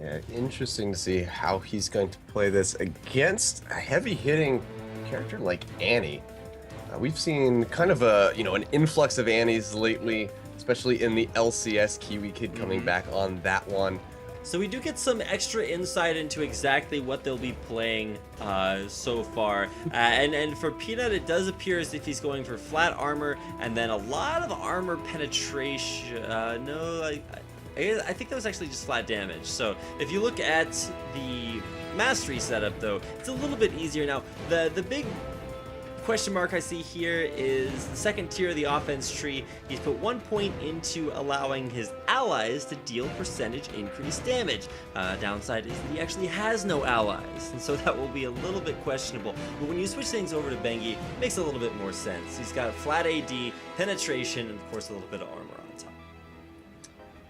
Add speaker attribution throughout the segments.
Speaker 1: Yeah, interesting to see how he's going to play this against a heavy-hitting character like Annie. We've seen kind of an influx of Annies lately, especially in the LCS. Kiwi Kid coming back on that one.
Speaker 2: So we do get some extra insight into exactly what they'll be playing so far. And for Peanut, it does appear as if he's going for flat armor and then a lot of armor penetration. I think that was actually just flat damage. So if you look at the mastery setup, though, it's a little bit easier. Now, the big question mark I see here is the second tier of the offense tree. He's put 1 point into allowing his allies to deal percentage increased damage. Downside is that he actually has no allies, and so that will be a little bit questionable. But when you switch things over to Bengi, it makes a little bit more sense. He's got a flat AD, penetration, and of course a little bit of armor on top.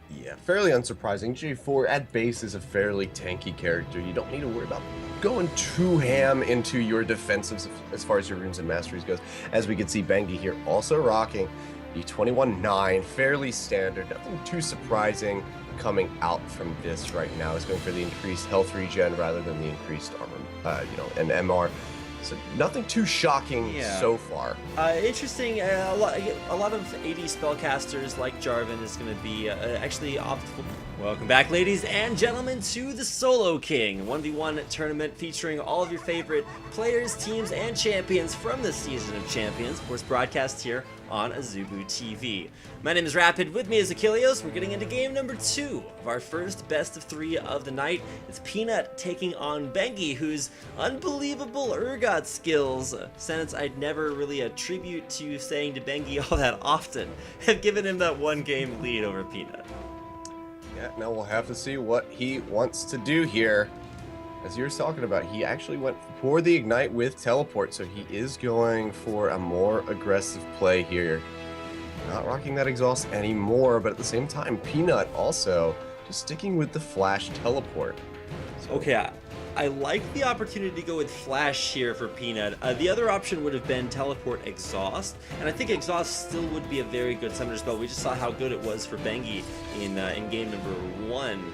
Speaker 1: Yeah, fairly unsurprising. J4 at base is a fairly tanky character. You don't need to worry about going too ham into your defensives as far as your runes and masteries goes. As we can see, Bengi here also rocking the 21-9, fairly standard, nothing too surprising coming out from this right now. Is going for the increased health regen rather than the increased armor, and MR. So nothing too shocking so far.
Speaker 2: Interesting. A lot of AD spellcasters like Jarvan is going to be actually optimal. Welcome back, ladies and gentlemen, to the Solo King 1v1 tournament featuring all of your favorite players, teams, and champions from this season of Champions. Of course, broadcast here on Azubu TV. My name is Rapid. With me is Achilleos. We're getting into game number 2 of our first best of 3 of the night. It's Peanut taking on Bengi, whose unbelievable Urgot skills, since I'd never really attribute to saying to Bengi all that often, have given him that 1 game lead over Peanut.
Speaker 1: Yeah, now we'll have to see what he wants to do here. As you were talking about, he actually went for the Ignite with Teleport, so he is going for a more aggressive play here. Not rocking that exhaust anymore, but at the same time, Peanut also just sticking with the Flash Teleport. So,
Speaker 2: okay, I like the opportunity to go with Flash here for Peanut. The other option would have been Teleport Exhaust, and I think Exhaust still would be a very good summoner spell. We just saw how good it was for Bengi in game number 1.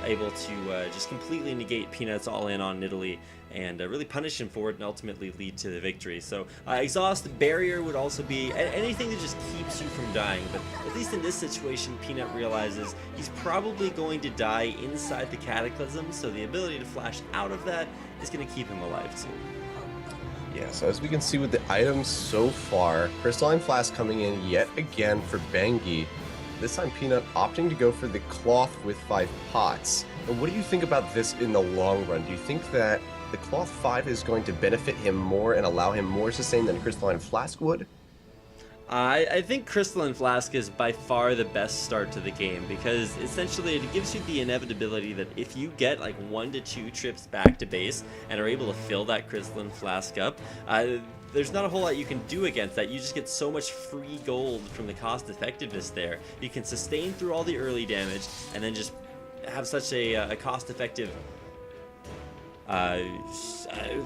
Speaker 2: Able to just completely negate Peanut's all-in on Nidalee and really punish him for it and ultimately lead to the victory. So Exhaust Barrier would also be anything that just keeps you from dying, but at least in this situation, Peanut realizes he's probably going to die inside the Cataclysm, so the ability to flash out of that is going to keep him alive too.
Speaker 1: yeah, so as we can see with the items so far, Crystalline Flask coming in yet again for Bengi. This time Peanut opting to go for the Cloth with 5 pots. And what do you think about this in the long run? Do you think that the Cloth 5 is going to benefit him more and allow him more sustain than Crystalline Flask would?
Speaker 2: I think Crystalline Flask is by far the best start to the game because essentially it gives you the inevitability that if you get like 1 to 2 trips back to base and are able to fill that Crystalline Flask up, there's not a whole lot you can do against that. You just get so much free gold from the cost effectiveness there. You can sustain through all the early damage and then just have such a cost effective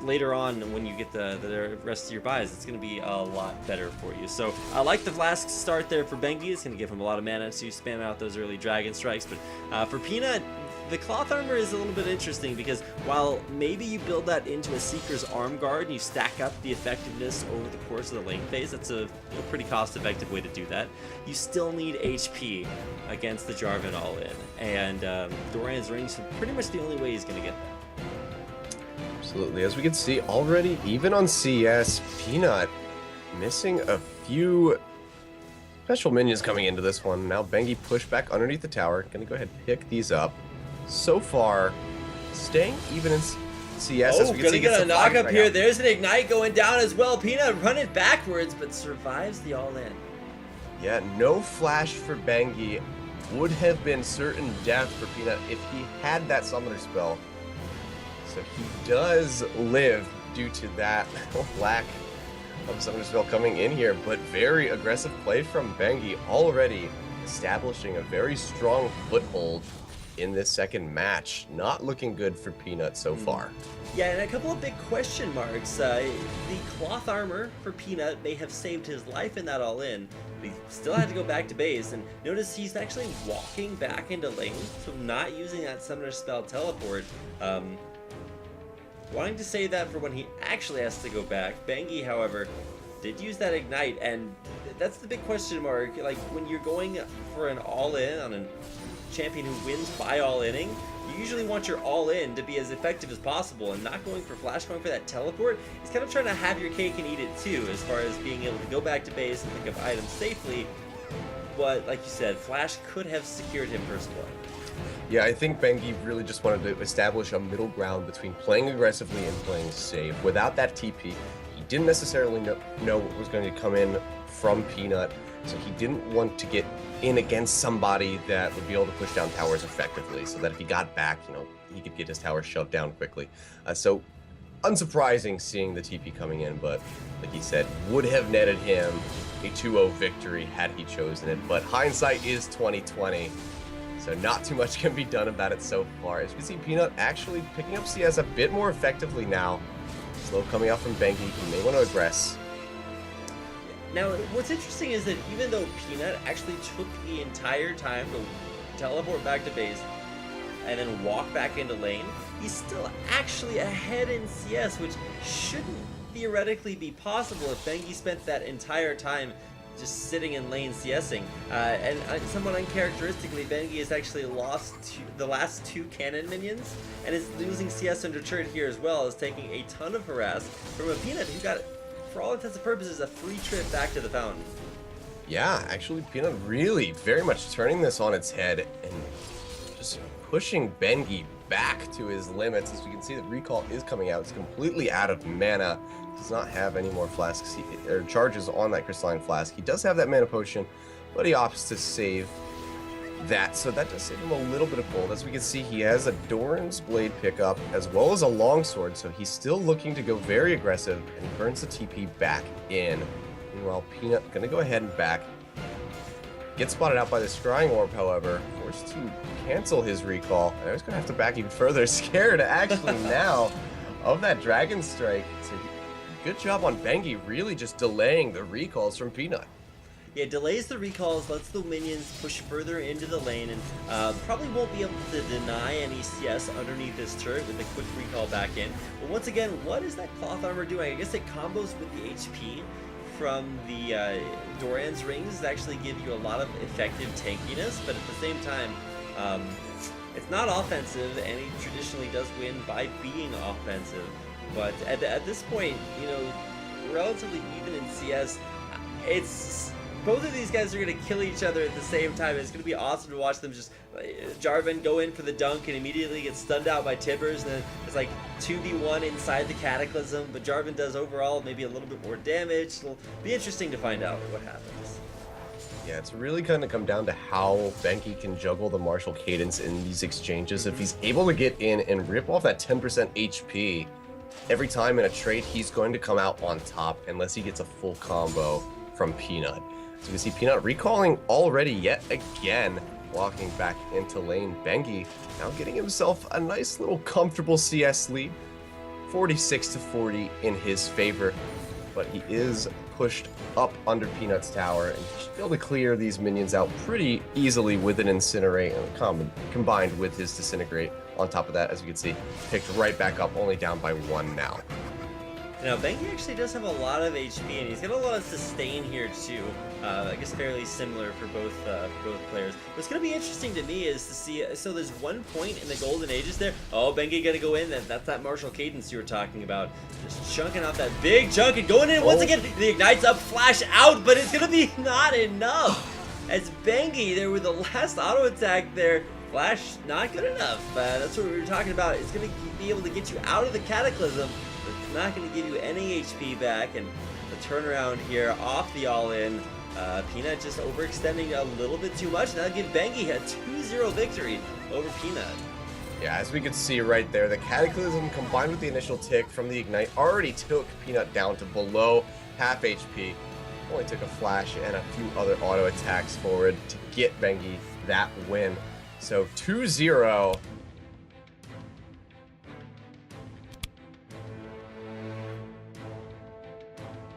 Speaker 2: later on when you get the rest of your buys. It's going to be a lot better for you. So I like the Flask start there for Bengi. It's going to give him a lot of mana to spam out those early Dragon Strikes. But for Peanut, the Cloth Armor is a little bit interesting because while maybe you build that into a Seeker's Arm Guard and you stack up the effectiveness over the course of the lane phase, that's a pretty cost-effective way to do that. You still need HP against the Jarvan all-in, and Doran's Ring is pretty much the only way he's going to get that.
Speaker 1: Absolutely. As we can see already, even on CS, Peanut missing a few special minions coming into this one. Now Bengi pushed back underneath the tower. Gonna go ahead and pick these up. So far, staying even in CS. As we can see,
Speaker 2: gonna get a knock up
Speaker 1: right
Speaker 2: here.
Speaker 1: now.
Speaker 2: There's an Ignite going down as well. Peanut running backwards, but survives the all-in.
Speaker 1: Yeah, no flash for Bengi. Would have been certain death for Peanut if he had that summoner spell. So he does live due to that lack of summoner spell coming in here, but very aggressive play from Bengi, already establishing a very strong foothold in this second match. Not looking good for Peanut so far.
Speaker 2: Yeah, and a couple of big question marks. The cloth armor for Peanut may have saved his life in that all-in, but he still had to go back to base. And notice he's actually walking back into lane, so not using that summoner spell teleport. Wanting to save that for when he actually has to go back. Bengi, however, did use that ignite, and that's the big question mark. Like, when you're going for an all-in on a champion who wins by all-inning, you usually want your all-in to be as effective as possible, and not going for flash, going for that teleport is kind of trying to have your cake and eat it too, as far as being able to go back to base and pick up items safely. But like you said, flash could have secured him first blood.
Speaker 1: Yeah, I think Bengi really just wanted to establish a middle ground between playing aggressively and playing safe. Without that TP, he didn't necessarily know what was going to come in from Peanut, so he didn't want to get in against somebody that would be able to push down towers effectively, so that if he got back, he could get his tower shoved down quickly. So unsurprising seeing the TP coming in, but like he said, would have netted him a 2-0 victory had he chosen it. But hindsight is 2020. So not too much can be done about it so far. As we see Peanut actually picking up CS a bit more effectively now. Slow coming out from Bengi. He may want to aggress.
Speaker 2: Now, what's interesting is that even though Peanut actually took the entire time to teleport back to base and then walk back into lane, he's still actually ahead in CS, which shouldn't theoretically be possible if Bengi spent that entire time just sitting in lane CSing. And somewhat uncharacteristically, Bengi has actually lost the last 2 cannon minions, and is losing CS under turret here as well, as taking a ton of harass from a Peanut who got, for all intents and purposes, a free trip back to the fountain.
Speaker 1: Yeah, actually, Peanut really very much turning this on its head and just pushing Bengi back to his limits. As we can see, the recall is coming out. It's completely out of mana. Does not have any more flasks or charges on that crystalline flask. He does have that mana potion, but he opts to save that, so that does save him a little bit of gold. As we can see, he has a Doran's Blade pickup as well as a longsword, so he's still looking to go very aggressive, and he burns the TP back in. Meanwhile, Peanut gonna go ahead and back. Gets spotted out by the Scrying Orb, however, forced to cancel his recall. And I was gonna have to back even further, scared actually now of that Dragon Strike. So good job on Bengi, really just delaying the recalls from Peanut.
Speaker 2: Yeah, delays the recalls, lets the minions push further into the lane, and probably won't be able to deny any CS underneath this turret with a quick recall back in. But once again, what is that cloth armor doing? I guess it combos with the HP from the Doran's rings that actually give you a lot of effective tankiness, but at the same time, it's not offensive, and he traditionally does win by being offensive. But at this point, relatively even in CS, it's both of these guys are going to kill each other at the same time. It's going to be awesome to watch them just Jarvan go in for the dunk and immediately get stunned out by Tibbers, and then it's like 2v1 inside the Cataclysm, but Jarvan does overall maybe a little bit more damage. It'll be interesting to find out what happens.
Speaker 1: Yeah, it's really going to come down to how Bengi can juggle the martial cadence in these exchanges. If he's able to get in and rip off that 10% HP every time in a trade, he's going to come out on top unless he gets a full combo from Peanut. So you can see Peanut recalling already yet again, walking back into lane. Bengi now getting himself a nice little comfortable CS lead, 46-40 in his favor, but he is pushed up under Peanut's tower, and he should be able to clear these minions out pretty easily with an Incinerate, and combined with his Disintegrate. On top of that, as you can see, picked right back up, only down by 1 now.
Speaker 2: Now, Bengi actually does have a lot of HP, and he's got a lot of sustain here too. I guess fairly similar for both players. What's going to be interesting to me is to see, so there's one point in the Golden Ages there. Oh, Bengi going to go in, that's that martial cadence you were talking about. Just chunking out that big chunk and going in once again. The Ignite's up, flash out, but it's going to be not enough. As Bengi there with the last auto attack there, flash not good enough. That's what we were talking about. It's going to be able to get you out of the Cataclysm, but it's not going to give you any HP back. And the turnaround here off the all-in. Peanut just overextending a little bit too much. That'll give Bengi a 2-0 victory over Peanut.
Speaker 1: Yeah, as we can see right there, the Cataclysm combined with the initial tick from the Ignite already took Peanut down to below half HP. Only took a flash and a few other auto attacks forward to get Bengi that win. So 2-0